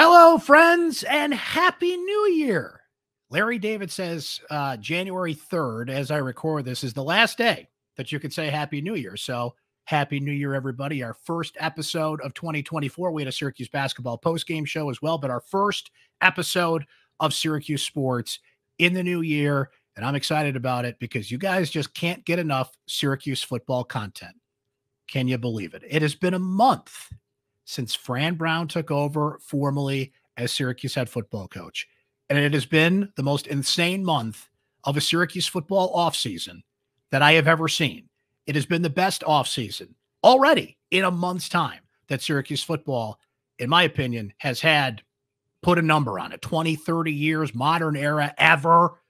Hello, friends, and Happy New Year. Larry David says January 3rd, as I record this, is the last day that you can say Happy New Year. So Happy New Year, everybody. Our first episode of 2024. We had a Syracuse basketball postgame show as well, but our first episode of Syracuse Sports in the new year. And I'm excited about it because you guys just can't get enough Syracuse football content. Can you believe it? It has been a month since Fran Brown took over formally as Syracuse head football coach. And it has been the most insane month of a Syracuse football offseason that I have ever seen. It has been the best offseason already in a month's time that Syracuse football, in my opinion, has had. Put a number on it. 20, 30 years, modern era, ever.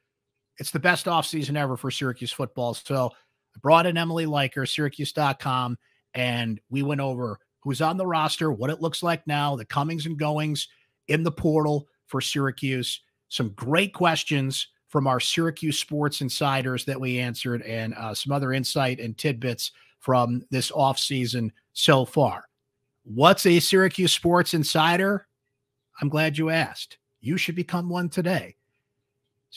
It's the best offseason ever for Syracuse football. So I brought in Emily Leiker, syracuse.com, and we went over who's on the roster, what it looks like now, the comings and goings in the portal for Syracuse. Some great questions from our Syracuse Sports Insiders that we answered, and some other insight and tidbits from this offseason so far. What's a Syracuse Sports Insider? I'm glad you asked. You should become one today.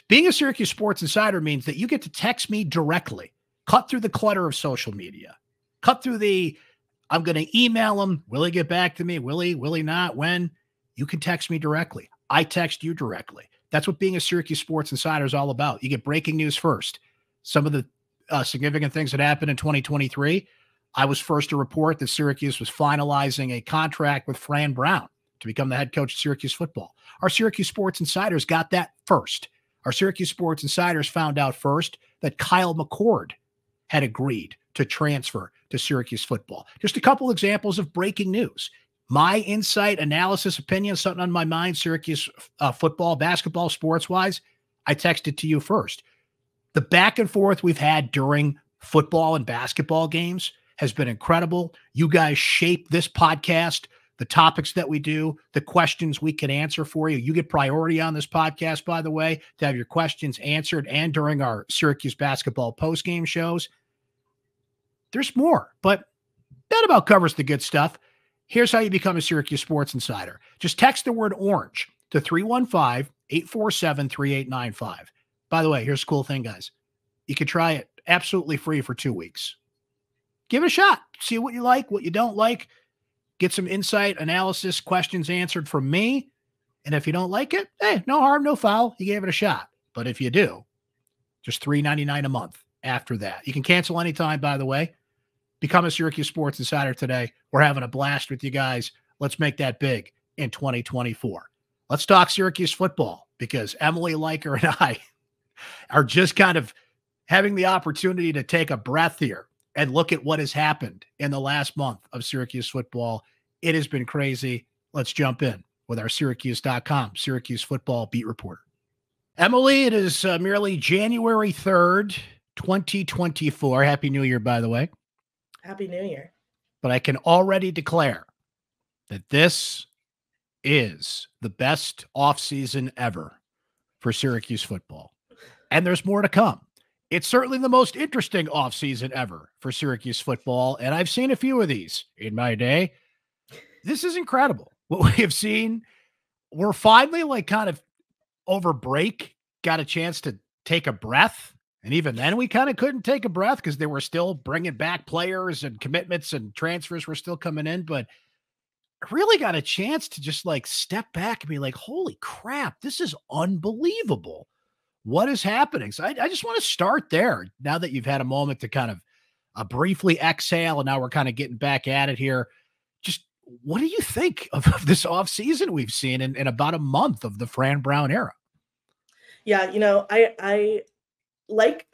Being a Syracuse Sports Insider means that you get to text me directly, cut through the clutter of social media, cut through the, I'm going to email him. Will he get back to me? Will he not? When? You can text me directly. I text you directly. That's what being a Syracuse Sports Insider is all about. You get breaking news first. Some of the significant things that happened in 2023. I was first to report that Syracuse was finalizing a contract with Fran Brown to become the head coach of Syracuse football. Our Syracuse Sports Insiders got that first. Our Syracuse Sports Insiders found out first that Kyle McCord had agreed to transfer to Syracuse football. Just a couple examples of breaking news. My insight, analysis, opinion, something on my mind, Syracuse football, basketball, sports-wise, I texted to you first. The back and forth we've had during football and basketball games has been incredible. You guys shape this podcast, the topics that we do, the questions we can answer for you. You get priority on this podcast, by the way, to have your questions answered, and during our Syracuse basketball postgame shows. There's more, but that about covers the good stuff. Here's how you become a Syracuse Sports Insider. Just text the word orange to 315-847-3895. By the way, here's a cool thing, guys. You can try it absolutely free for 2 weeks. Give it a shot. See what you like, what you don't like. Get some insight, analysis, questions answered from me. And if you don't like it, hey, no harm, no foul. You gave it a shot. But if you do, just $3.99 a month after that. You can cancel anytime, by the way. Become a Syracuse Sports Insider today. We're having a blast with you guys. Let's make that big in 2024. Let's talk Syracuse football because Emily Leiker and I are just kind of having the opportunity to take a breath here and look at what has happened in the last month of Syracuse football. It has been crazy. Let's jump in with our syracuse.com, Syracuse football beat reporter. Emily, it is merely January 3rd, 2024. Happy New Year, by the way. Happy New Year. But I can already declare that this is the best offseason ever for Syracuse football. And there's more to come. It's certainly the most interesting offseason ever for Syracuse football, and I've seen a few of these in my day. This is incredible. What we have seen, we're finally kind of over break, got a chance to take a breath, and even then we kind of couldn't take a breath because they were still bringing back players and commitments and transfers were still coming in, but I really got a chance to just step back and be like, holy crap, this is unbelievable. What is happening? So I just want to start there now that you've had a moment to kind of briefly exhale, and now we're kind of getting back at it here. Just what do you think of this offseason we've seen in about a month of the Fran Brown era? Yeah, I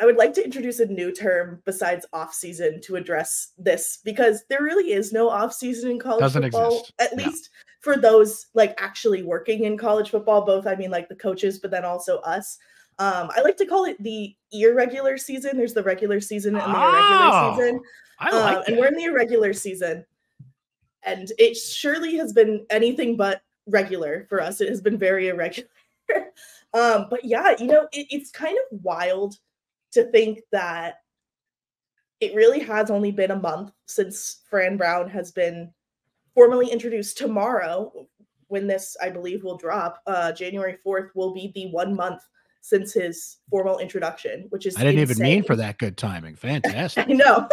would like to introduce a new term besides offseason to address this, because there really is no offseason in college football, exist. At least for those actually working in college football, both, the coaches, but then also us. I like to call it the irregular season. There's the regular season and the irregular season. I like that. And we're in the irregular season. And it surely has been anything but regular for us. It has been very irregular. But yeah, it's kind of wild to think that it really has only been a month since Fran Brown has been formally introduced. Tomorrow, when this, I believe, will drop, January 4th will be the 1 month since his formal introduction, which is I didn't insane. even mean for that good timing. Fantastic. I know.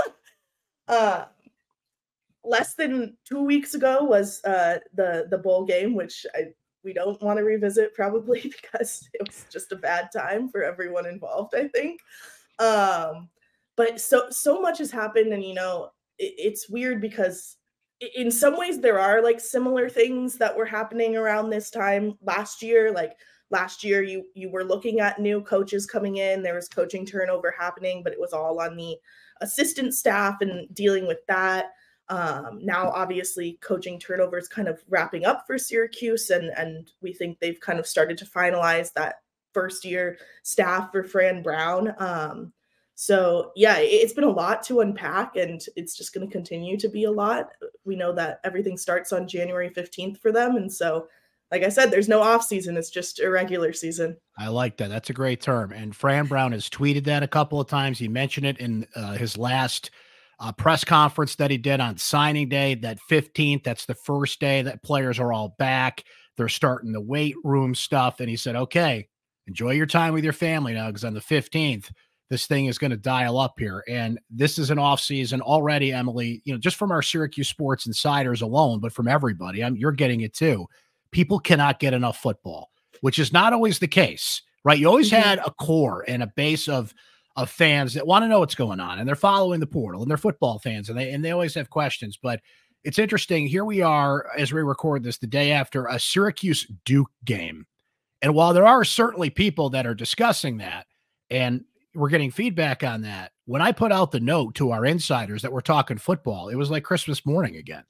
Less than 2 weeks ago was the bowl game, which we don't want to revisit probably because it was just a bad time for everyone involved, I think. But so much has happened, and it's weird because in some ways there are like similar things that were happening around this time last year. Like last year, you were looking at new coaches coming in. There was coaching turnover happening, but it was all on the assistant staff and dealing with that. Now, obviously, coaching turnover is kind of wrapping up for Syracuse, and we think they've kind of started to finalize that first year staff for Fran Brown. So yeah, it's been a lot to unpack, and it's just going to continue to be a lot. We know that everything starts on January 15th for them. And so, like I said, there's no off season. It's just a regular season. I like that. That's a great term. And Fran Brown has tweeted that a couple of times. He mentioned it in his last press conference that he did on signing day, that 15th. That's the first day that players are all back. They're starting the weight room stuff. And he said, okay, enjoy your time with your family now, because on the 15th, this thing is going to dial up here. And this is an off season already, Emily, just from our Syracuse Sports Insiders alone, but from everybody, you're getting it too. People cannot get enough football, which is not always the case, right? You always had a core and a base of fans that want to know what's going on, and they're following the portal, and they're football fans, and they always have questions. But it's interesting. Here we are as we record this the day after a Syracuse Duke game. And while there are certainly people that are discussing that, and we're getting feedback on that, when I put out the note to our insiders that we're talking football, it was like Christmas morning again.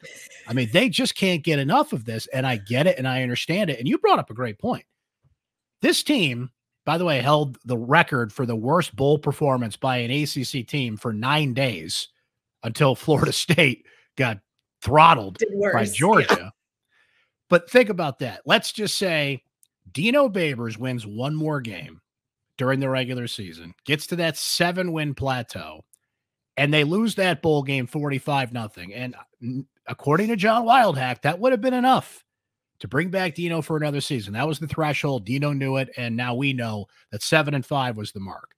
I mean, they just can't get enough of this, and I get it and I understand it. And you brought up a great point. This team, by the way, held the record for the worst bowl performance by an ACC team for 9 days until Florida State got throttled by Georgia. Yeah. But think about that. Let's just say Dino Babers wins one more game during the regular season, gets to that 7-win plateau, and they lose that bowl game 45-0. And according to John Wildhack, that would have been enough to bring back Dino for another season. That was the threshold. Dino knew it, and now we know that 7-5 was the mark.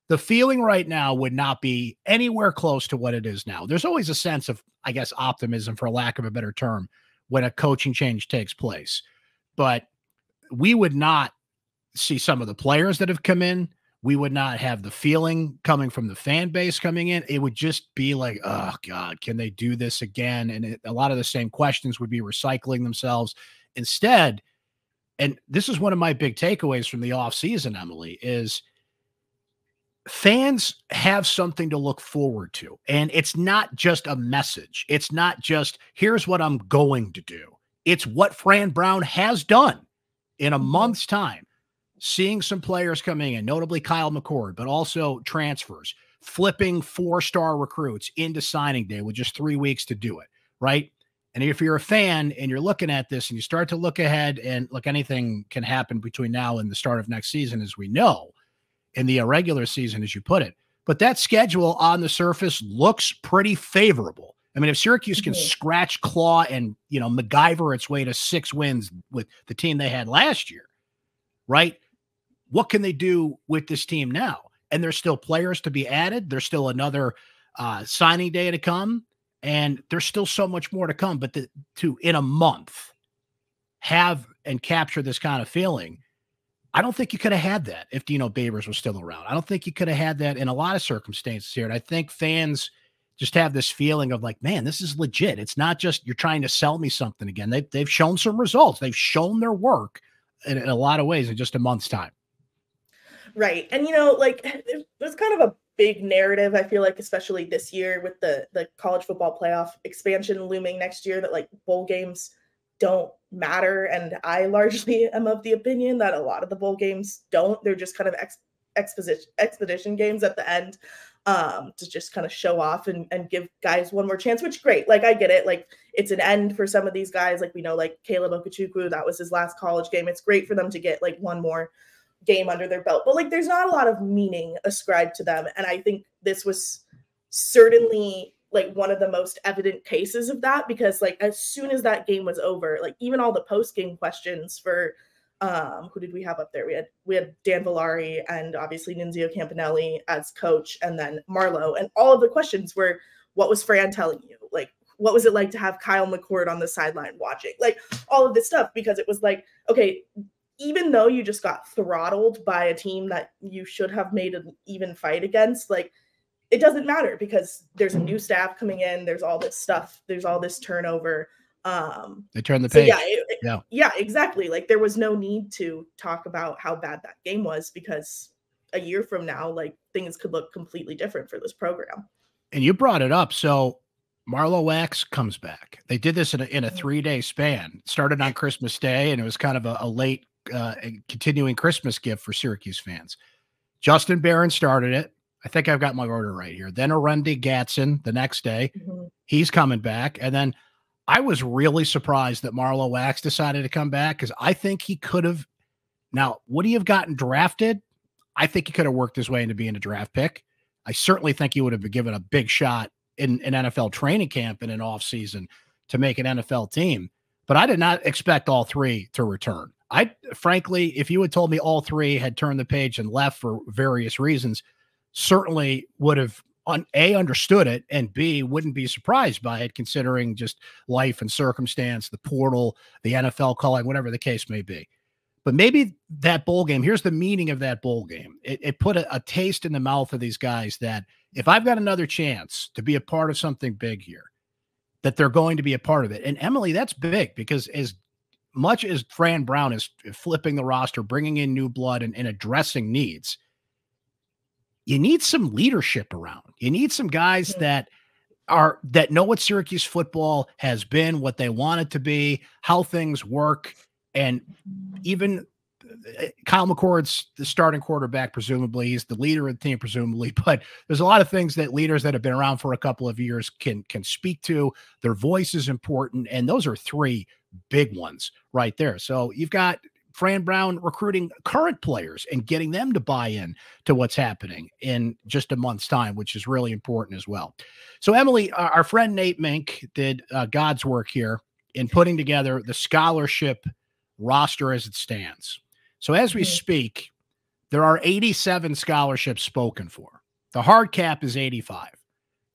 The feeling right now would not be anywhere close to what it is now. There's always a sense of, I guess, optimism, for lack of a better term, when a coaching change takes place. But we would not see some of the players that have come in. We would not have the feeling coming from the fan base coming in. It would just be like, oh God, can they do this again? And a lot of the same questions would be recycling themselves instead. And this is one of my big takeaways from the offseason, Emily, is fans have something to look forward to. And it's not just a message. It's not just, here's what I'm going to do. It's what Fran Brown has done in a month's time. Seeing some players coming in, notably Kyle McCord, but also transfers, flipping 4-star recruits into signing day with just 3 weeks to do it, right? And if you're a fan and you're looking at this and you start to look ahead, and look, anything can happen between now and the start of next season, as we know, in the irregular season, as you put it. But that schedule on the surface looks pretty favorable. I mean, if Syracuse can scratch, claw, and, MacGyver its way to 6 wins with the team they had last year, right? What can they do with this team now? And there's still players to be added. There's still another signing day to come. And there's still so much more to come. But to, in a month, have and capture this kind of feeling, I don't think you could have had that if Dino Babers was still around. I don't think you could have had that in a lot of circumstances here. And I think fans just have this feeling of like, man, this is legit. It's not just you're trying to sell me something again. They've shown some results. They've shown their work in a lot of ways in just a month's time. Right. And, there's kind of a big narrative, I feel like, especially this year with the college football playoff expansion looming next year, that like bowl games don't matter. And I largely am of the opinion that a lot of the bowl games don't. They're just kind of expedition games at the end to just kind of show off and give guys one more chance, which great. Like, I get it. Like, it's an end for some of these guys. Like, we know, like Caleb Okechukwu, that was his last college game. It's great for them to get like one more game under their belt, but like there's not a lot of meaning ascribed to them. And I think this was certainly like one of the most evident cases of that, because like as soon as that game was over, like even all the post-game questions for who did we have up there? We had Dan Villari and obviously Nunzio Campanelli as coach, and then Marlo, and all of the questions were, what was Fran telling you? Like, what was it like to have Kyle McCord on the sideline watching? Like all of this stuff, because it was like, okay, even though you just got throttled by a team that you should have made an even fight against, like it doesn't matter because there's a new staff coming in. There's all this stuff. There's all this turnover. They turn the page. Yeah, exactly. Like there was no need to talk about how bad that game was, because a year from now, like things could look completely different for this program. And you brought it up. So Marlo Axe comes back. They did this in a 3-day span. It started on Christmas Day, and it was kind of a late continuing Christmas gift for Syracuse fans. Justin Barron started it. I think I've got my order right here. Then Arendi Gatson the next day. He's coming back. And then I was really surprised that Marlo Axe decided to come back, because I think he could have. Now, would he have gotten drafted? I think he could have worked his way into being a draft pick. I certainly think he would have been given a big shot in an NFL training camp in an offseason to make an NFL team. But I did not expect all three to return. Frankly, if you had told me all three had turned the page and left for various reasons, certainly would have understood it, and B, wouldn't be surprised by it, considering just life and circumstance, the portal, the NFL calling, whatever the case may be. But maybe that bowl game, here's the meaning of that bowl game. It put a taste in the mouth of these guys that if I've got another chance to be a part of something big here, that they're going to be a part of it. And Emily, that's big, because as much as Fran Brown is flipping the roster, bringing in new blood and addressing needs, you need some leadership around. You need some guys that know what Syracuse football has been, what they want it to be, how things work. And even Kyle McCord's the starting quarterback, presumably. He's the leader of the team, presumably. But there's a lot of things that leaders that have been around for a couple of years can speak to. Their voice is important. And those are three big ones right there. So you've got Fran Brown recruiting current players and getting them to buy in to what's happening in just a month's time, which is really important as well. So Emily, our friend Nate Mink did God's work here in putting together the scholarship roster as it stands. So as we speak, there are 87 scholarships spoken for. The hard cap is 85.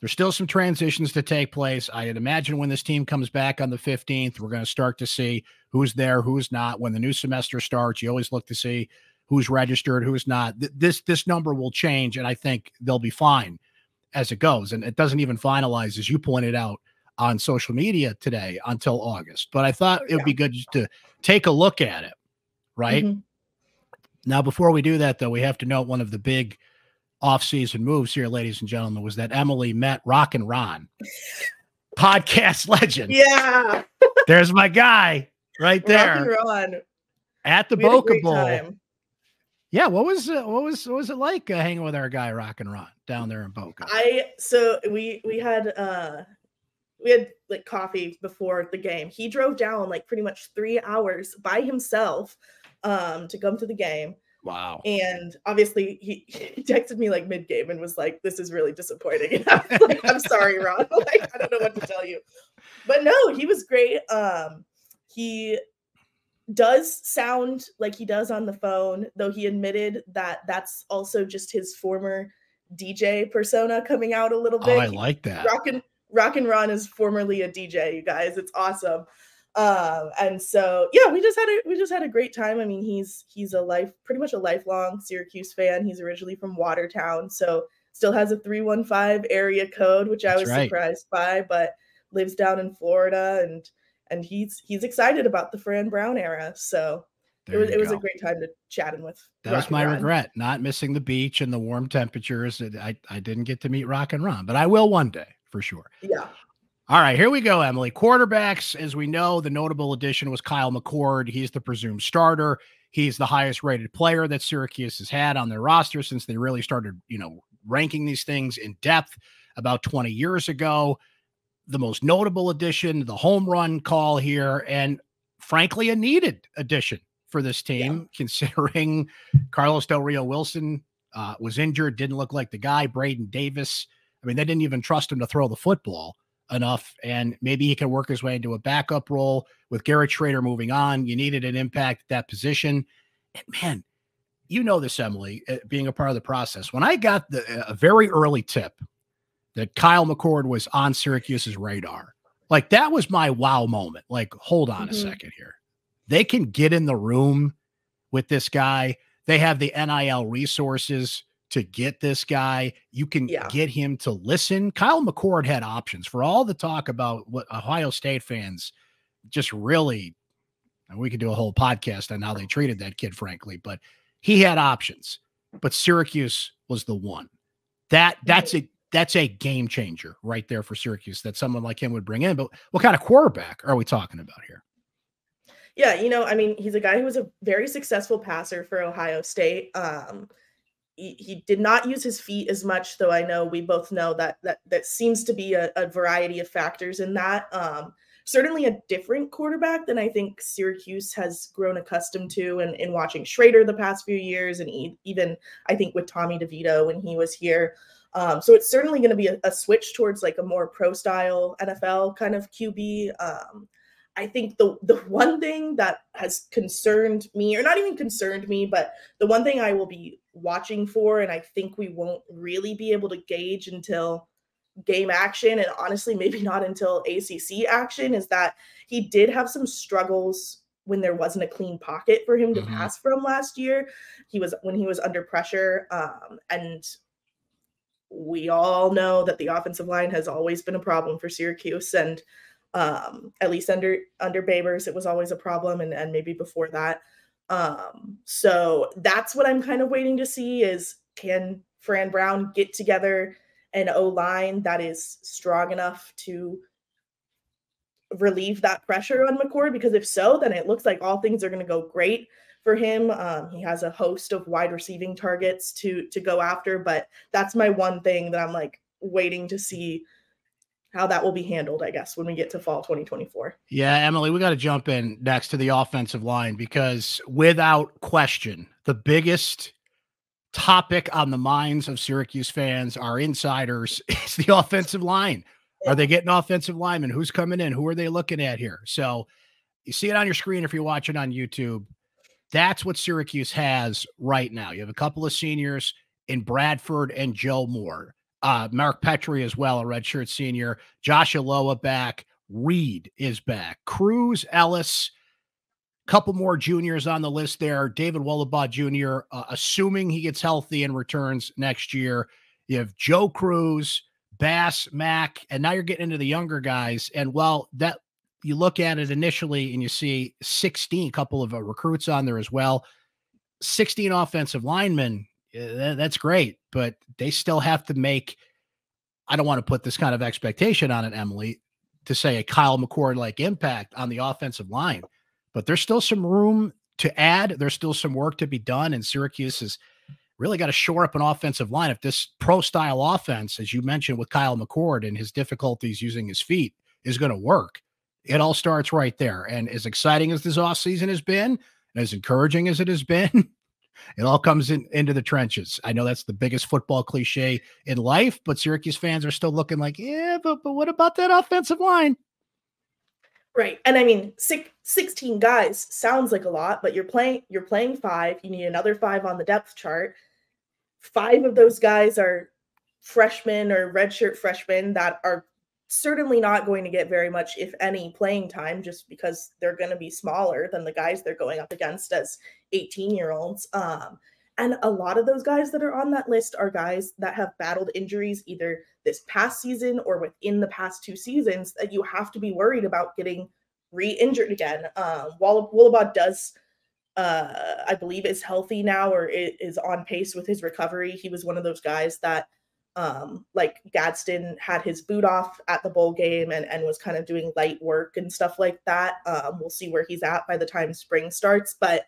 There's still some transitions to take place. I'd imagine when this team comes back on the 15th, we're going to start to see who's there, who's not. When the new semester starts, you always look to see who's registered, who's not. This number will change, and I think they'll be fine as it goes. And it doesn't even finalize, as you pointed out on social media today, until August. But I thought it would be good just to take a look at it, right? Now, before we do that, though, we have to note one of the big off-season moves here, ladies and gentlemen, was that Emily met Rock and Ron, podcast legend. Yeah. There's my guy right there. Rock and Ron. At the Boca Bowl. Yeah, what was it like hanging with our guy Rock and Ron down there in Boca? We had like coffee before the game. He drove down like pretty much 3 hours by himself to come to the game. Wow. And obviously he texted me like mid-game and was like, "This is really disappointing." And I was like, "I'm sorry, Ron." Like, I don't know what to tell you. But no, he was great. He does sound like he does on the phone, though he admitted that that's also just his former DJ persona coming out a little bit. Oh, I like that. Rock and Ron is formerly a DJ, you guys. It's awesome. And so yeah, we just had a great time. I mean, he's pretty much a lifelong Syracuse fan. He's originally from Watertown, so still has a 315 area code, which I was surprised by, but lives down in Florida, and he's excited about the Fran Brown era. So it was a great time to chatting with. That was my regret, not missing the beach and the warm temperatures. I didn't get to meet Rock and Ron, but I will one day for sure. Yeah. All right, here we go, Emily. Quarterbacks, as we know, the notable addition was Kyle McCord. He's the presumed starter. He's the highest rated player that Syracuse has had on their roster since they really started, ranking these things in depth about 20 years ago. The most notable addition, the home run call here, and frankly, a needed addition for this team, considering Carlos Del Rio Wilson was injured, didn't look like the guy. Braden Davis I mean, they didn't even trust him to throw the football enough, and maybe he can work his way into a backup role with Garrett Schrader moving on. You needed an impact at that position. And man, you know this, Emily, being a part of the process. When I got a very early tip that Kyle McCord was on Syracuse's radar, like that was my wow moment. Like, hold on a second here. They can get in the room with this guy. They have the NIL resources to get this guy. You can get him to listen. Kyle McCord had options for all the talk about what Ohio State fans just really, and we could do a whole podcast on how they treated that kid, frankly, but he had options, but Syracuse was the one. That's a game changer right there for Syracuse that someone like him would bring in. But what kind of quarterback are we talking about here? Yeah, you know, I mean, he's a guy who was a very successful passer for Ohio State. He did not use his feet as much, though I know we both know that seems to be a variety of factors in that. Certainly a different quarterback than I think Syracuse has grown accustomed to in watching Schrader the past few years, and even I think with Tommy DeVito when he was here. So it's certainly going to be a switch towards like a more pro style NFL kind of QB. I think the one thing that has concerned me, or not even concerned me, but the one thing I will be watching for, and I think we won't really be able to gauge until game action, and honestly, maybe not until ACC action, is that he did have some struggles when there wasn't a clean pocket for him to pass from last year. When he was under pressure, and we all know that the offensive line has always been a problem for Syracuse, and at least under Babers, it was always a problem, and maybe before that. So that's what I'm kind of waiting to see is, can Fran Brown get together an O-line that is strong enough to relieve that pressure on McCord? Because if so, then it looks like all things are going to go great for him. He has a host of wide receiving targets to go after, but that's my one thing that I'm like waiting to see how that will be handled, I guess, when we get to fall 2024. Yeah, Emily, we got to jump in next to the offensive line, because without question, the biggest topic on the minds of Syracuse fans, our insiders, is the offensive line. Are they getting offensive linemen? Who's coming in? Who are they looking at here? So you see it on your screen if you're watching on YouTube. That's what Syracuse has right now. You have a couple of seniors in Bradford and Joe Moore. Mark Petrie as well, a redshirt senior. Josh Aloa back. Reed is back. Cruz, Ellis, couple more juniors on the list there. David Wollabaugh Jr., assuming he gets healthy and returns next year. You have Joe Cruz, Bass, Mack, and now you're getting into the younger guys. And well, that you look at it initially and you see 16, couple of recruits on there as well. 16 offensive linemen. That's great, but they still have to make, I don't want to put this kind of expectation on it, Emily, to say a Kyle McCord-like impact on the offensive line. But there's still some room to add. There's still some work to be done, and Syracuse has really got to shore up an offensive line. If this pro-style offense, as you mentioned with Kyle McCord and his difficulties using his feet, is going to work, it all starts right there. And as exciting as this offseason has been, and as encouraging as it has been, it all comes into the trenches. I know that's the biggest football cliche in life, but Syracuse fans are still looking like, yeah, but what about that offensive line? Right. And I mean, 16 guys sounds like a lot, but you're playing 5. You need another 5 on the depth chart. 5 of those guys are freshmen or redshirt freshmen that are certainly not going to get very much, if any, playing time, just because they're going to be smaller than the guys they're going up against as 18-year-olds. And a lot of those guys that are on that list are guys that have battled injuries either this past season or within the past 2 seasons that you have to be worried about getting re-injured again. Wollabaugh does, I believe, is healthy now or is on pace with his recovery. He was one of those guys that, like Gadsden, had his boot off at the bowl game and was kind of doing light work and stuff like that. We'll see where he's at by the time spring starts, but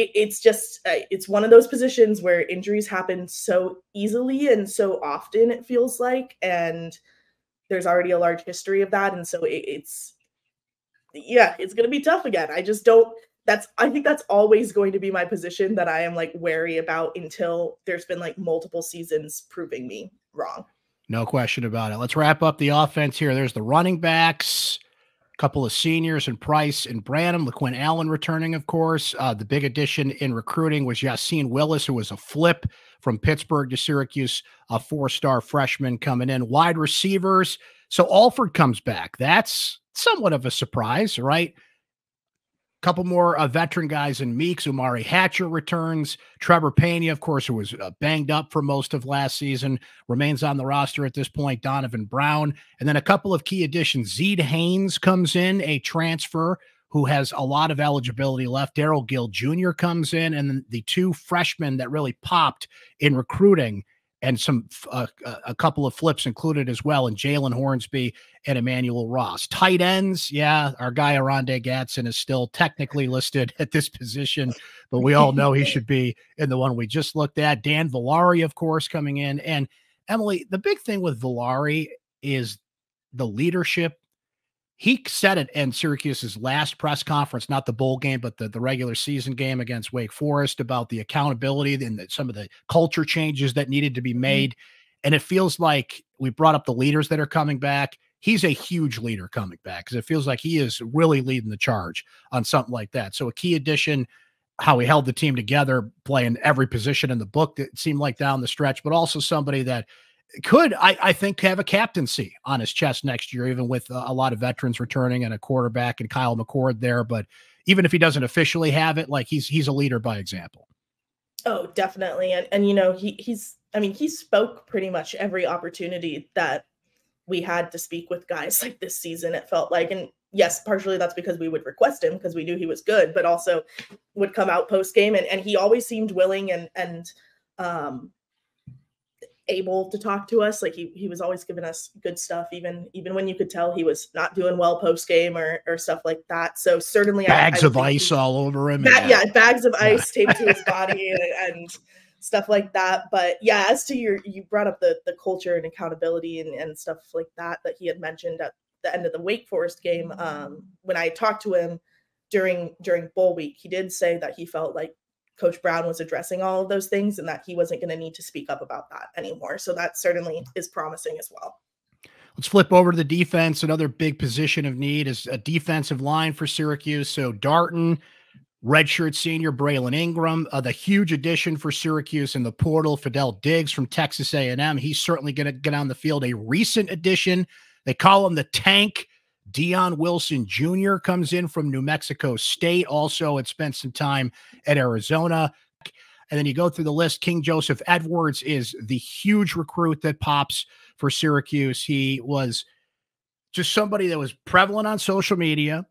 it's just, it's one of those positions where injuries happen so easily and so often, it feels like, and there's already a large history of that. And so it's going to be tough again. I think that's always going to be my position that I am like wary about until there's been like multiple seasons proving me wrong. No question about it. Let's wrap up the offense here. There's the running backs, a couple of seniors in Price and Branham, LaQuinn Allen returning, of course. The big addition in recruiting was Yassine Willis, who was a flip from Pittsburgh to Syracuse, a 4-star freshman coming in. Wide receivers. So Alford comes back. That's somewhat of a surprise, right? Couple more veteran guys in Meeks. Umari Hatcher returns. Trevor Pena, of course, who was banged up for most of last season, remains on the roster at this point. Donovan Brown. And then a couple of key additions. Zeed Haynes comes in, a transfer who has a lot of eligibility left. Darrell Gill Jr. comes in. And then the 2 freshmen that really popped in recruiting, and a couple of flips included as well, and Jalen Hornsby and Emmanuel Ross. Tight ends, yeah, our guy Aronde Gatson is still technically listed at this position, but we all know he should be in the one we just looked at. Dan Villari, of course, coming in. And Emily, the big thing with Villari is the leadership. He said it in Syracuse's last press conference, not the bowl game, but the regular season game against Wake Forest, about the accountability and some of the culture changes that needed to be made. And it feels like we brought up the leaders that are coming back. He's a huge leader coming back, because it feels like he is really leading the charge on something like that. So a key addition, how he held the team together, playing every position in the book, that seemed like down the stretch, but also somebody that could, I think, have a captaincy on his chest next year, even with a lot of veterans returning and a quarterback and Kyle McCord there. But even if he doesn't officially have it, like he's a leader by example. Oh, definitely. And you know, he spoke pretty much every opportunity that we had to speak with guys like this season, it felt like. And yes, partially that's because we would request him because we knew he was good, but also would come out post game, and he always seemed willing and able to talk to us. Like he was always giving us good stuff, even when you could tell he was not doing well post game or stuff like that. So certainly bags of ice all over him. Bags of ice taped to his body and stuff like that. But yeah, as to you brought up the culture and accountability and stuff like that he had mentioned at the end of the Wake Forest game. When I talked to him during bowl week, he did say that he felt like Coach Brown was addressing all of those things and that he wasn't going to need to speak up about that anymore. So that certainly is promising as well. Let's flip over to the defense. Another big position of need is a defensive line for Syracuse. So Darton, redshirt senior Braylon Ingram, the huge addition for Syracuse in the portal, Fidel Diggs from Texas A&M. He's certainly going to get on the field. A recent addition, they call him the Tank. Dion Wilson Jr. comes in from New Mexico State. Also had spent some time at Arizona. And then you go through the list. King Joseph Edwards is the huge recruit that pops for Syracuse. He was just somebody that was prevalent on social media,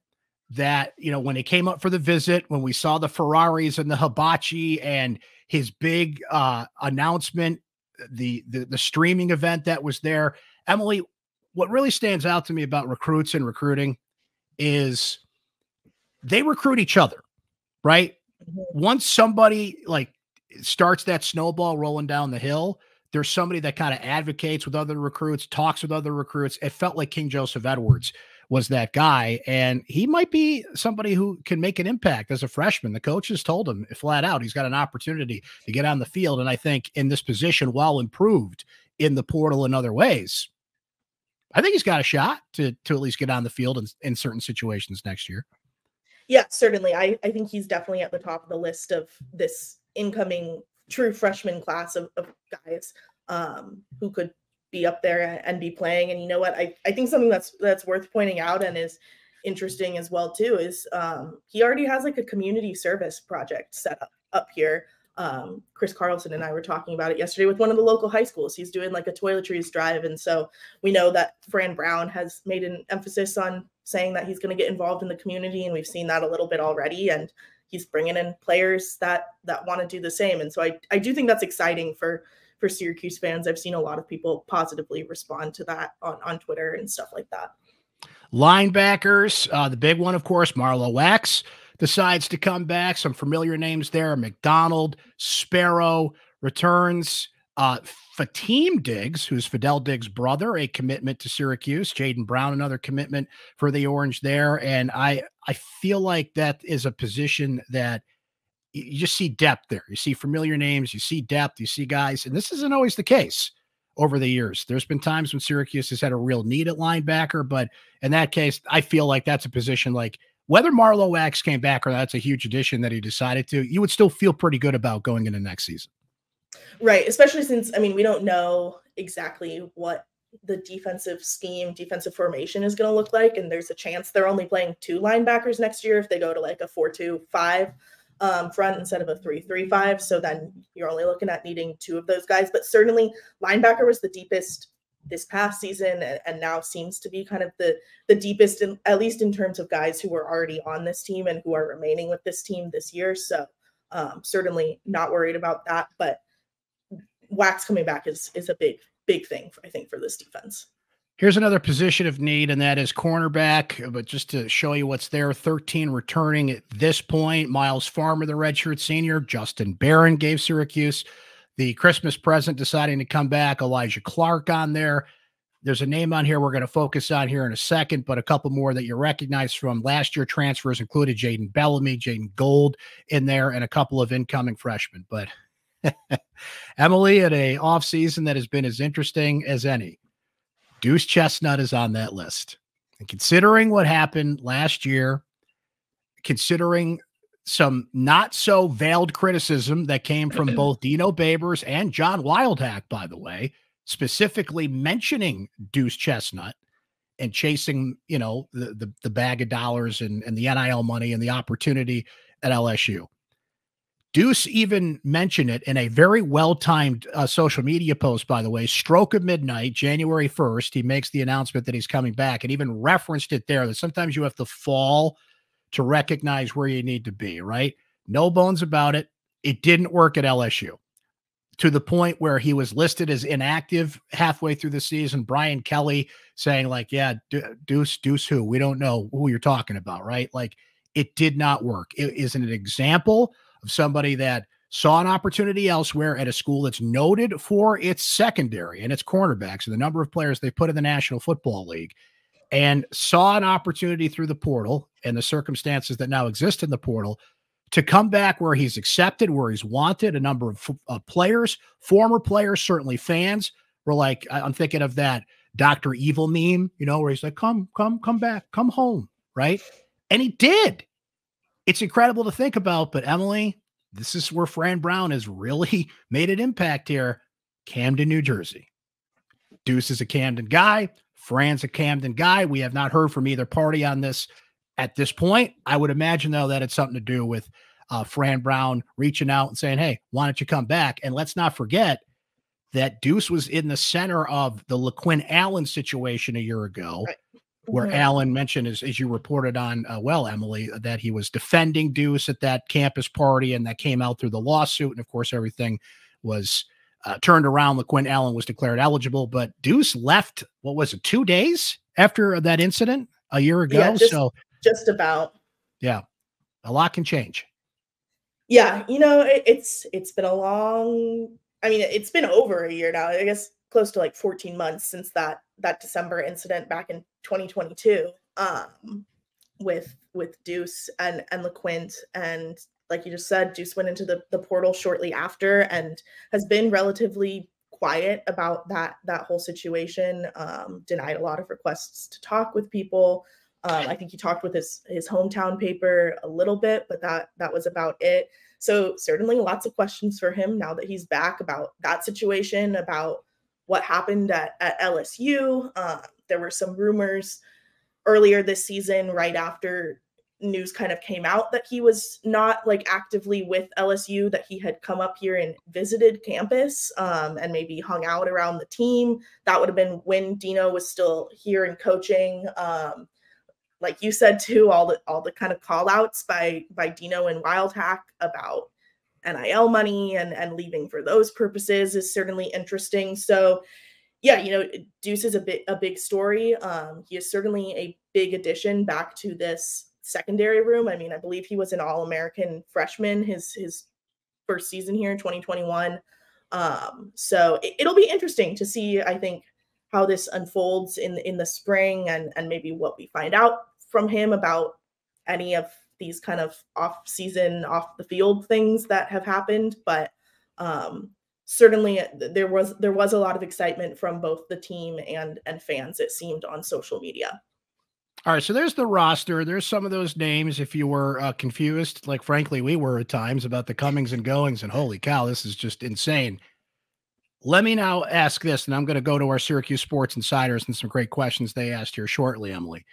that, you know, when he came up for the visit, when we saw the Ferraris and the hibachi and his big announcement, the streaming event that was there. Emily, what really stands out to me about recruits and recruiting is they recruit each other, right? Once somebody like starts that snowball rolling down the hill, there's somebody that kind of advocates with other recruits, talks with other recruits. It felt like King Joseph Edwards was that guy, and he might be somebody who can make an impact as a freshman. The coaches told him flat out he's got an opportunity to get on the field, and I think in this position, while improved in the portal in other ways, I think he's got a shot to at least get on the field in certain situations next year. Yeah, certainly. I think he's definitely at the top of the list of this incoming true freshman class of guys who could be up there and be playing. And you know what? I think something that's worth pointing out and is interesting as well too is he already has like a community service project set up here. Chris Carlson and I were talking about it yesterday with one of the local high schools. He's doing like a toiletries drive. And so we know that Fran Brown has made an emphasis on saying that he's going to get involved in the community. And we've seen that a little bit already. And he's bringing in players that want to do the same. And so I do think that's exciting for Syracuse fans. I've seen a lot of people positively respond to that on Twitter and stuff like that. Linebackers, the big one, of course, Marlo Axe decides to come back. Some familiar names there. McDonald, Sparrow returns. Fatim Diggs, who's Fidel Diggs' brother, a commitment to Syracuse. Jaden Brown, another commitment for the Orange there. And I feel like that is a position that you just see depth there. You see familiar names, you see depth, you see guys. And this isn't always the case over the years. There's been times when Syracuse has had a real need at linebacker, but in that case, I feel like that's a position like whether Marlowe Axe came back or that's a huge addition that he decided to, you would still feel pretty good about going into next season. Right. Especially since, I mean, we don't know exactly what the defensive scheme, defensive formation is going to look like. And there's a chance they're only playing 2 linebackers next year if they go to like a 4-2-5 front instead of a 3-3-5. So then you're only looking at needing 2 of those guys. But certainly linebacker was the deepest this past season and now seems to be kind of the deepest, at least in terms of guys who were already on this team and who are remaining with this team this year. So certainly not worried about that. But Wax coming back is a big thing, I think, for this defense. Here's another position of need, and that is cornerback. But just to show you what's there, 13 returning at this point. Miles Farmer, the redshirt senior. Justin Barron gave Syracuse the Christmas present, deciding to come back. Elijah Clark on there. There's a name on here we're going to focus on here in a second, but a couple more that you recognize from last year transfers included Jaden Bellamy, Jaden Gold in there, and a couple of incoming freshmen. But Emily, at a offseason that has been as interesting as any, Deuce Chestnut is on that list. And considering what happened last year, considering some not so veiled criticism that came from both Dino Babers and John Wildhack, by the way, specifically mentioning Deuce Chestnut and chasing, you know, the bag of dollars and the NIL money and the opportunity at LSU. Deuce even mentioned it in a very well-timed social media post, by the way, stroke of midnight, January 1st. He makes the announcement that he's coming back and even referenced it there, that sometimes you have to fall to recognize where you need to be, right? No bones about it. It didn't work at LSU to the point where he was listed as inactive halfway through the season. Brian Kelly saying like, yeah, Deuce who? We don't know who you're talking about, right? Like, it did not work. It is an example of somebody that saw an opportunity elsewhere at a school that's noted for its secondary and its cornerbacks and the number of players they put in the National Football League, and saw an opportunity through the portal and the circumstances that now exist in the portal to come back where he's accepted, where he's wanted. A number of players, former players, certainly fans, were like, I'm thinking of that Dr. Evil meme, you know, where he's like, come back, come home, right? And he did. It's incredible to think about, but Emily, this is where Fran Brown has really made an impact here. Camden, New Jersey. Deuce is a Camden guy. Fran's a Camden guy. We have not heard from either party on this at this point. I would imagine, though, that it's something to do with Fran Brown reaching out and saying, hey, why don't you come back? And let's not forget that Deuce was in the center of the LaQuinn Allen situation a year ago, right, where Allen mentioned, as you reported on, well, Emily, that he was defending Deuce at that campus party, and that came out through the lawsuit. And of course, everything was turned around. LaQuinn Allen was declared eligible, but Deuce left, what was it, 2 days after that incident a year ago? Yeah, just about. Yeah. A lot can change. Yeah. You know, it's been a long, I mean, it's been over a year now, I guess close to like 14 months since that December incident back in 2022 with Deuce and LaQuinn. And like you just said, Deuce went into the portal shortly after and has been relatively quiet about that whole situation. Denied a lot of requests to talk with people. I think he talked with his hometown paper a little bit, but that was about it. So certainly lots of questions for him now that he's back about that situation, about what happened at LSU. There were some rumors earlier this season, right after news kind of came out that he was not like actively with LSU, that he had come up here and visited campus and maybe hung out around the team. That would have been when Dino was still here and coaching. Like you said too, all the kind of call outs by Dino and Wildhack about NIL money and leaving for those purposes is certainly interesting. So yeah, you know, Deuce is a big story. He is certainly a big addition back to this secondary room. I mean, I believe he was an All-American freshman his first season here in 2021. So it'll be interesting to see, I think, how this unfolds in the spring and maybe what we find out from him about any of these kind of off the field things that have happened. But certainly there was a lot of excitement from both the team and fans, it seemed, on social media. All right, so there's the roster. There's some of those names. If you were confused, like frankly we were at times about the comings and goings, and holy cow, this is just insane. Let me now ask this, and I'm going to go to our Syracuse Sports Insiders and some great questions they asked here shortly, Emily.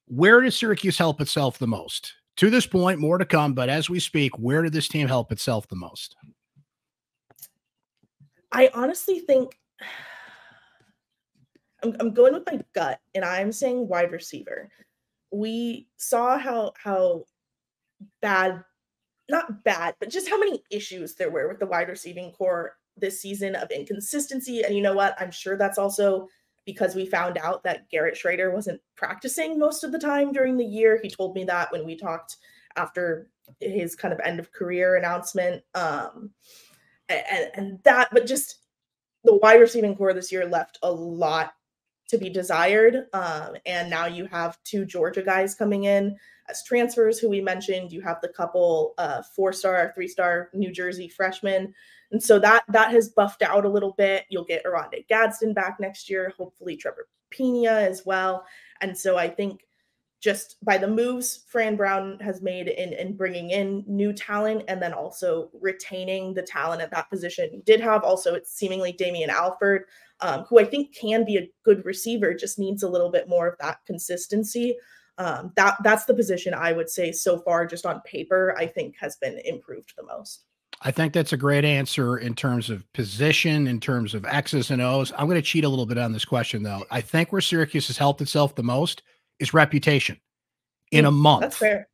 Where does Syracuse help itself the most? To this point, more to come, but as we speak, where did this team help itself the most? I honestly think I'm going with my gut, and I'm saying wide receiver. We saw how bad, not bad, but just how many issues there were with the wide receiving core this season of inconsistency. And you know what? I'm sure that's also because we found out that Garrett Schrader wasn't practicing most of the time during the year. He told me that when we talked after his kind of end of career announcement. And that, but just the wide receiving core this year left a lot to be desired. And now you have 2 Georgia guys coming in as transfers who we mentioned. You have the couple 4-star, 3-star New Jersey freshmen. And so that has buffed out a little bit. You'll get Aronde Gadsden back next year, hopefully Trevor Pena as well. And so I think just by the moves Fran Brown has made in bringing in new talent and then also retaining the talent at that position, you did have also, it's seemingly Damian Alford, who I think can be a good receiver, just needs a little bit more of that consistency. That's the position I would say so far, just on paper, I think has been improved the most. I think that's a great answer in terms of position, in terms of X's and O's. I'm going to cheat a little bit on this question, though. I think where Syracuse has helped itself the most is reputation. In a month, that's fair.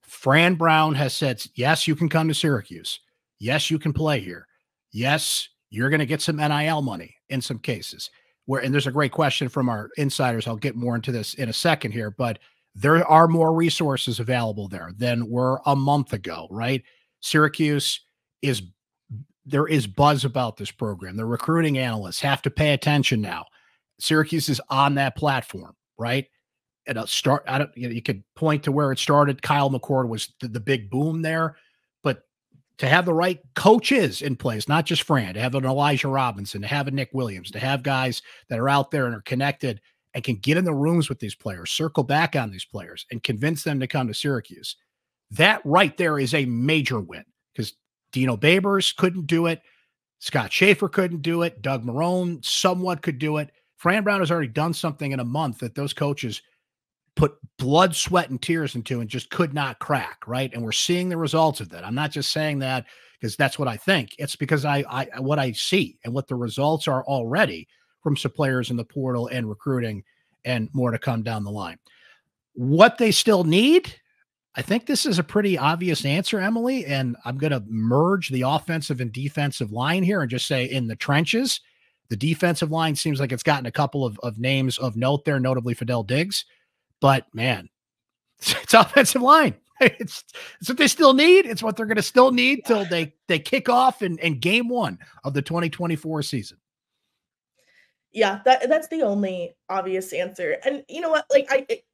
Fran Brown has said, yes, you can come to Syracuse. Yes, you can play here. Yes, you're going to get some NIL money in some cases. And there's a great question from our insiders. I'll get more into this in a second here, but there are more resources available there than were a month ago, right? Syracuse there is buzz about this program. The recruiting analysts have to pay attention now. Syracuse is on that platform, right? You could point to where it started. Kyle McCord was the big boom there, but to have the right coaches in place, not just Fran, to have an Elijah Robinson, to have a Nick Williams, to have guys that are out there and are connected and can get in the rooms with these players, circle back on these players and convince them to come to Syracuse. That right there is a major win, because Dino Babers couldn't do it. Scott Schaefer couldn't do it. Doug Marrone somewhat could do it. Fran Brown has already done something in a month that those coaches put blood, sweat, and tears into and just could not crack, right? And we're seeing the results of that. I'm not just saying that because that's what I think. It's because what I see and what the results are already from some players in the portal and recruiting, and more to come down the line. What they still need, I think this is a pretty obvious answer, Emily, and I'm going to merge the offensive and defensive line here and just say in the trenches, the defensive line seems like it's gotten a couple of names of note there, notably Fidel Diggs. But, man, it's offensive line. It's what they still need. It's what they're going to still need till they kick off in game 1 of the 2024 season. Yeah, that's the only obvious answer. And you know what? Like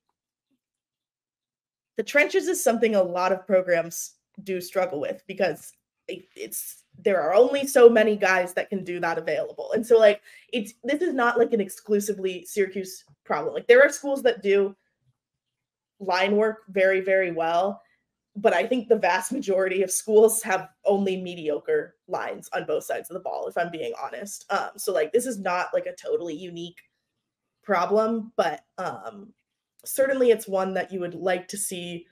the trenches is something a lot of programs do struggle with, because there are only so many guys that can do that available. And so like this is not like an exclusively Syracuse problem. Like there are schools that do line work very, very well, but I think the vast majority of schools have only mediocre lines on both sides of the ball, if I'm being honest. So like this is not like a totally unique problem, but certainly it's one that you would like to see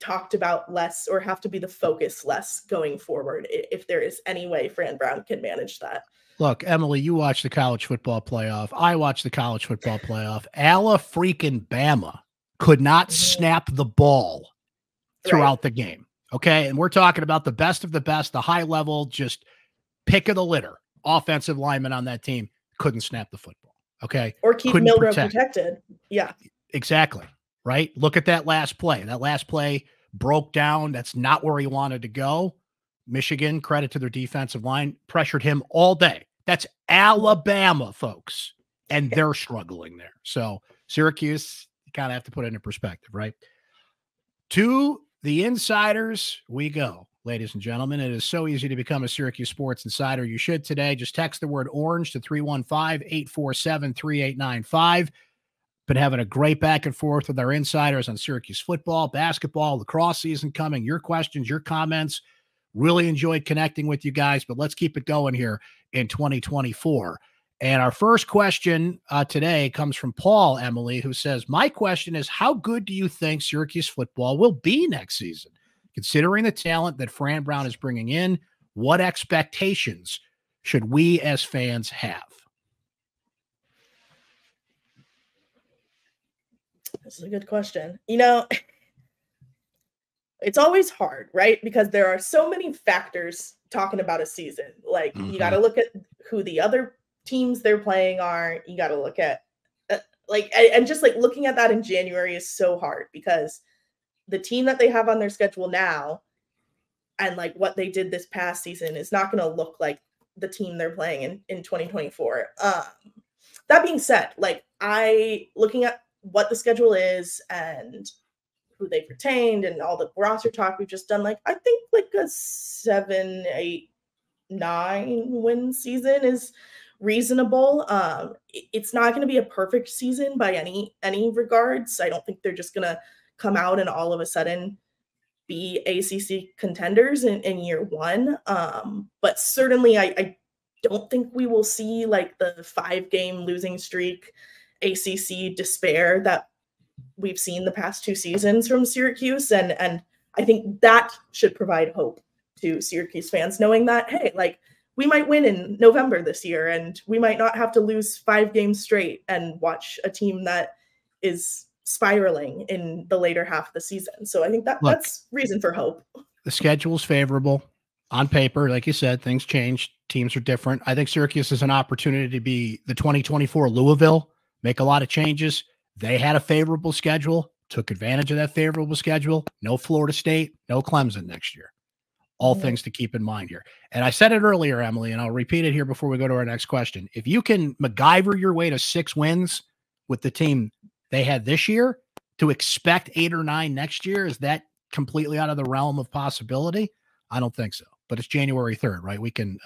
talked about less, or have to be the focus less going forward, if there is any way Fran Brown can manage that. Look, Emily, you watch the college football playoff. I watch the college football playoff. Freaking Bama could not snap the ball throughout the game. Okay. And we're talking about the best of the best, the high level, just pick of the litter offensive lineman on that team couldn't snap the football. Okay. Or keep Milrow protected. Yeah. Exactly. Right. Look at that last play. That last play broke down. That's not where he wanted to go. Michigan, credit to their defensive line, pressured him all day. That's Alabama, folks. And they're struggling there. So Syracuse, you kind of have to put it into perspective, right? To the insiders we go. ladies and gentlemen. It is so easy to become a Syracuse Sports Insider. You should today. Just text the word orange to 315-847-3895. Been having a great back and forth with our insiders on Syracuse football, basketball, lacrosse season coming. Your questions, your comments. Really enjoyed connecting with you guys, but let's keep it going here in 2024. And our first question today comes from Paul, Emily, who says, my question is, how good do you think Syracuse football will be next season? Considering the talent that Fran Brown is bringing in, what expectations should we as fans have? This is a good question. You know, it's always hard, right? Because there are so many factors talking about a season. Like, you got to look at who the other teams they're playing are. You got to look at and just like looking at that in January is so hard because the team that they have on their schedule now and like what they did this past season is not going to look like the team they're playing in 2024. That being said, like looking at what the schedule is and who they've retained and all the roster talk we've just done, like I think like a 7, 8, 9 win season is reasonable. It's not going to be a perfect season by any regards. I don't think they're just going to come out and all of a sudden be ACC contenders in year one. But certainly I don't think we will see like the 5-game losing streak ACC despair that we've seen the past 2 seasons from Syracuse. And I think that should provide hope to Syracuse fans, knowing that, hey, like we might win in November this year and we might not have to lose 5 games straight and watch a team that is spiraling in the later half of the season. So I think that's reason for hope. The schedule is favorable on paper. Like you said, things change. Teams are different. I think Syracuse is an opportunity to be the 2024 Louisville, make a lot of changes. They had a favorable schedule, took advantage of that favorable schedule. No Florida State, no Clemson next year. All things to keep in mind here. And I said it earlier, Emily, and I'll repeat it here before we go to our next question. If you can MacGyver your way to 6 wins with the team they had this year, to expect 8 or 9 next year, is that completely out of the realm of possibility? I don't think so. But it's January 3rd, right? We can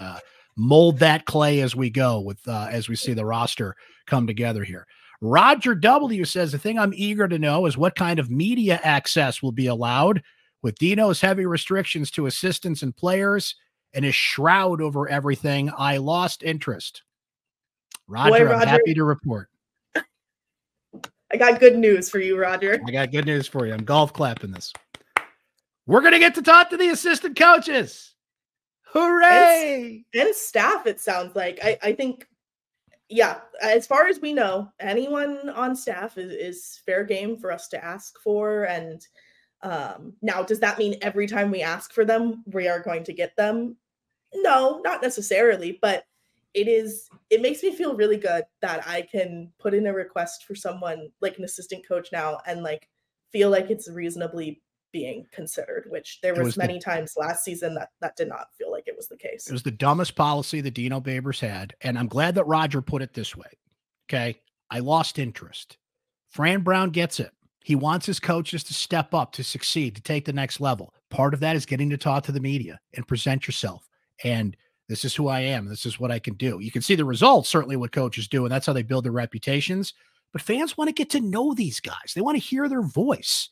mold that clay as we go with as we see the roster come together here. Roger W. says, the thing I'm eager to know is what kind of media access will be allowed with Dino's heavy restrictions to assistants and players and his shroud over everything. I lost interest. Roger, I'm happy to report. I got good news for you, Roger. I got good news for you. I'm golf clapping this. We're going to get to talk to the assistant coaches. Hooray! And staff, it sounds like. I think, yeah, as far as we know, anyone on staff is fair game for us to ask for. And now, does that mean every time we ask for them, we are going to get them? No, not necessarily, but it makes me feel really good that I can put in a request for someone like an assistant coach now and like feel like it's reasonably being considered, which there was many times last season that did not feel like it was the case. It was the dumbest policy that Dino Babers had. And I'm glad that Roger put it this way. Okay. I lost interest. Fran Brown gets it. He wants his coaches to step up, to succeed, to take the next level. Part of that is getting to talk to the media and present yourself. And this is who I am. This is what I can do. You can see the results, certainly what coaches do, and that's how they build their reputations. But fans want to get to know these guys. They want to hear their voice.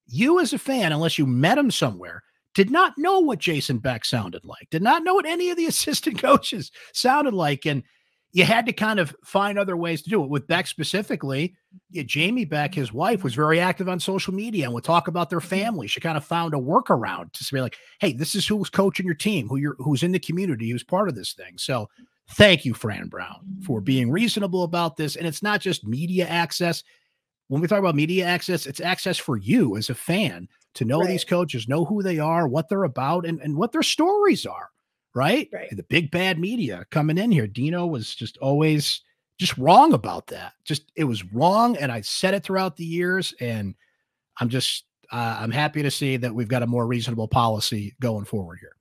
You as a fan, unless you met him somewhere, did not know what Jason Beck sounded like, did not know what any of the assistant coaches sounded like. And you had to kind of find other ways to do it. With Beck specifically, Jamie Beck, his wife, was very active on social media and would talk about their family. She kind of found a workaround to say like, hey, this is who's coaching your team, who's in the community, who's part of this thing. So thank you, Fran Brown, for being reasonable about this. And it's not just media access. When we talk about media access, it's access for you as a fan to know these coaches, know who they are, what they're about, and what their stories are. Right? And the big bad media coming in here. Dino was just always just wrong about that. It was wrong. And I said it throughout the years. And I'm happy to see that we've got a more reasonable policy going forward here.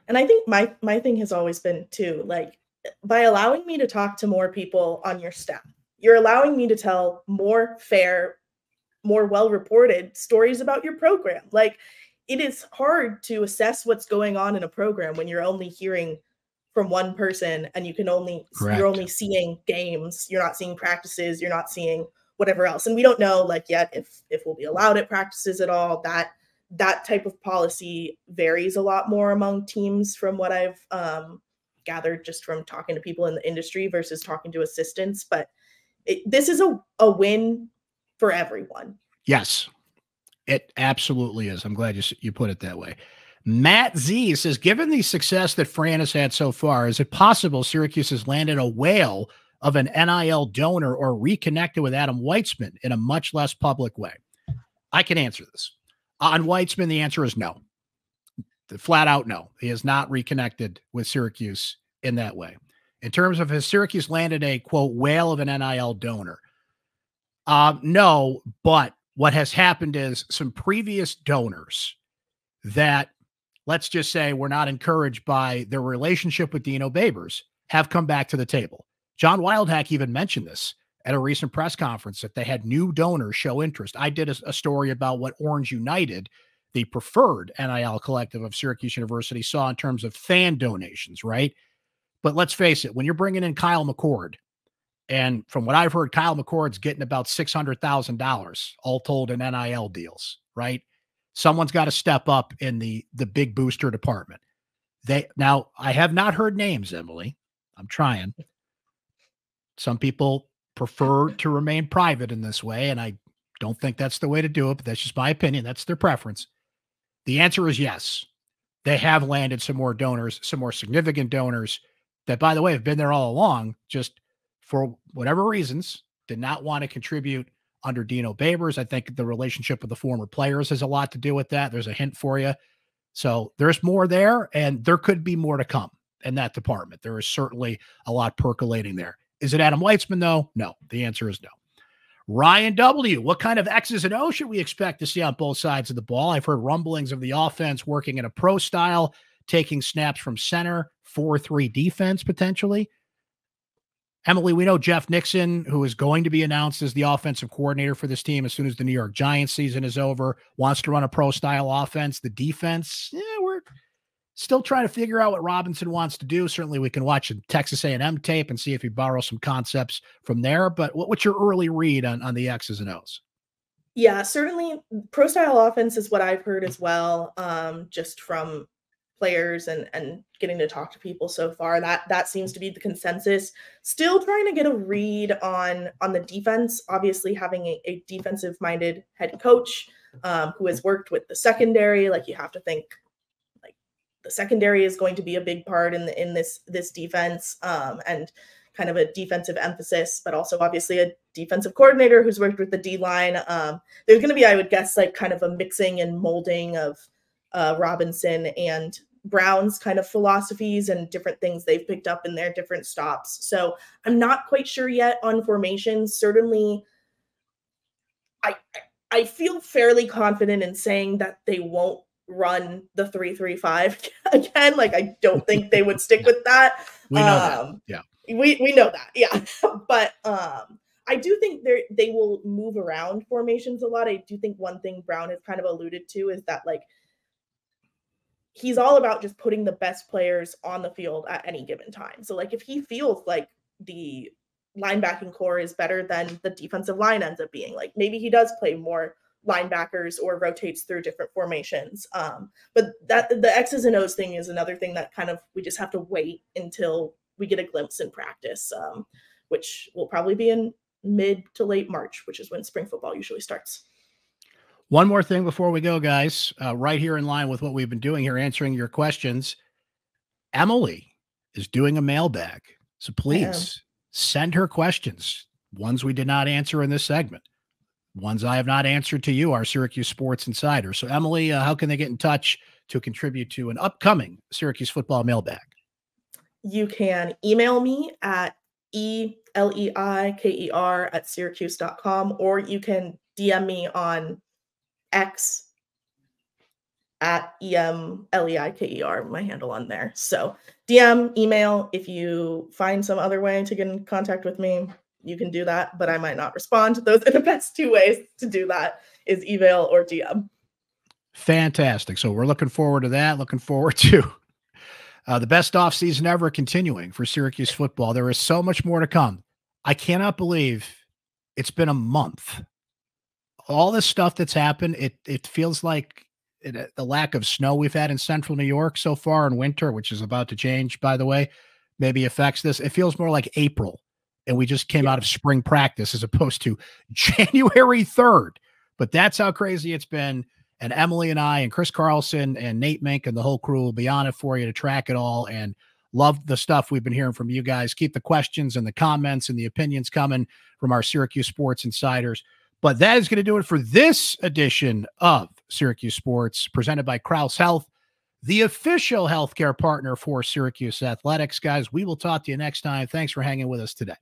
And I think my thing has always been too, like, by allowing me to talk to more people on your staff, you're allowing me to tell more fair, more well-reported stories about your program. Like, it is hard to assess what's going on in a program when you're only hearing from one person and you're only seeing games. You're not seeing practices. You're not seeing whatever else. And we don't know like yet if we'll be allowed at practices at all. That type of policy varies a lot more among teams from what I've gathered just from talking to people in the industry versus talking to assistants. But this is a win for everyone. Yes, it absolutely is. I'm glad you put it that way. Matt Z says, given the success that Fran has had so far, is it possible Syracuse has landed a whale of an NIL donor or reconnected with Adam Weitzman in a much less public way? I can answer this. On Weitzman, the answer is no. Flat out no. He has not reconnected with Syracuse in that way. In terms of has Syracuse landed a, quote, whale of an NIL donor? No, but what has happened is some previous donors that, let's just say, were not encouraged by their relationship with Dino Babers have come back to the table. John Wildhack even mentioned this at a recent press conference, that they had new donors show interest. I did a story about what Orange United, the preferred NIL collective of Syracuse University, saw in terms of fan donations, right? But let's face it, when you're bringing in Kyle McCord, and from what I've heard, Kyle McCord's getting about $600,000 all told in NIL deals, right? Someone's got to step up in the big booster department. Now, I have not heard names, Emily. I'm trying. Some people prefer to remain private in this way, and I don't think that's the way to do it, but that's just my opinion. That's their preference. The answer is yes. They have landed some more donors, some more significant donors that, by the way, have been there all along, just for whatever reasons, did not want to contribute under Dino Babers. I think the relationship with the former players has a lot to do with that. There's a hint for you. So there's more there, and there could be more to come in that department. There is certainly a lot percolating there. Is it Adam Weitzman, though? No. The answer is no. Ryan W., what kind of X's and O's should we expect to see on both sides of the ball? I've heard rumblings of the offense working in a pro style, taking snaps from center, 4-3 defense potentially. Emily, we know Jeff Nixon, who is going to be announced as the offensive coordinator for this team as soon as the New York Giants season is over, wants to run a pro-style offense. The defense, we're still trying to figure out what Robinson wants to do. Certainly we can watch a Texas A&M tape and see if he borrows some concepts from there. But what's your early read on the X's and O's? Yeah, certainly pro-style offense is what I've heard as well, just from players and getting to talk to people so far. That seems to be the consensus. Still trying to get a read on the defense. Obviously, having a defensive-minded head coach who has worked with the secondary, like you have to think like the secondary is going to be a big part in this defense, and kind of a defensive emphasis, but also obviously a defensive coordinator who's worked with the D-line. There's going to be, I would guess, like kind of a mixing and molding of Robinson and Brown's kind of philosophies and different things they've picked up in their different stops. So I'm not quite sure yet on formations. Certainly, I feel fairly confident in saying that they won't run the 3-3-5 again. Like, I don't think they would stick with that. We know that. Yeah. We know that. Yeah. But I do think they will move around formations a lot. I do think one thing Brown has kind of alluded to is that, like, he's all about just putting the best players on the field at any given time. So, like, if he feels like the linebacking core is better than the defensive line ends up being, like, maybe he does play more linebackers or rotates through different formations. But that the X's and O's thing is another thing that kind of we just have to wait until we get a glimpse in practice, which will probably be in mid to late March, which is when spring football usually starts. One more thing before we go, guys, right here in line with what we've been doing here, answering your questions. Emily is doing a mailbag. So please send her questions. Ones we did not answer in this segment. Ones I have not answered to you are Syracuse Sports Insider. So Emily, how can they get in touch to contribute to an upcoming Syracuse football mailbag? You can email me at ELEIKER@syracuse.com, or you can DM me on X at EMLEIKER, my handle on there. So DM, email. If you find some other way to get in contact with me, you can do that, but I might not respond. Those are the best two ways to do that, is email or DM. Fantastic. So we're looking forward to that. Looking forward to the best offseason ever continuing for Syracuse football. There is so much more to come. I cannot believe it's been a month. All this stuff that's happened, it feels like the lack of snow we've had in central New York so far in winter, which is about to change, by the way, maybe affects this. It feels more like April, and we just came out of spring practice as opposed to January 3rd. But that's how crazy it's been. And Emily and I and Chris Carlson and Nate Mink and the whole crew will be on it for you to track it all, and love the stuff we've been hearing from you guys. Keep the questions and the comments and the opinions coming from our Syracuse Sports Insiders. But that is going to do it for this edition of Syracuse Sports, presented by Krause Health, the official healthcare partner for Syracuse Athletics. Guys, we will talk to you next time. Thanks for hanging with us today.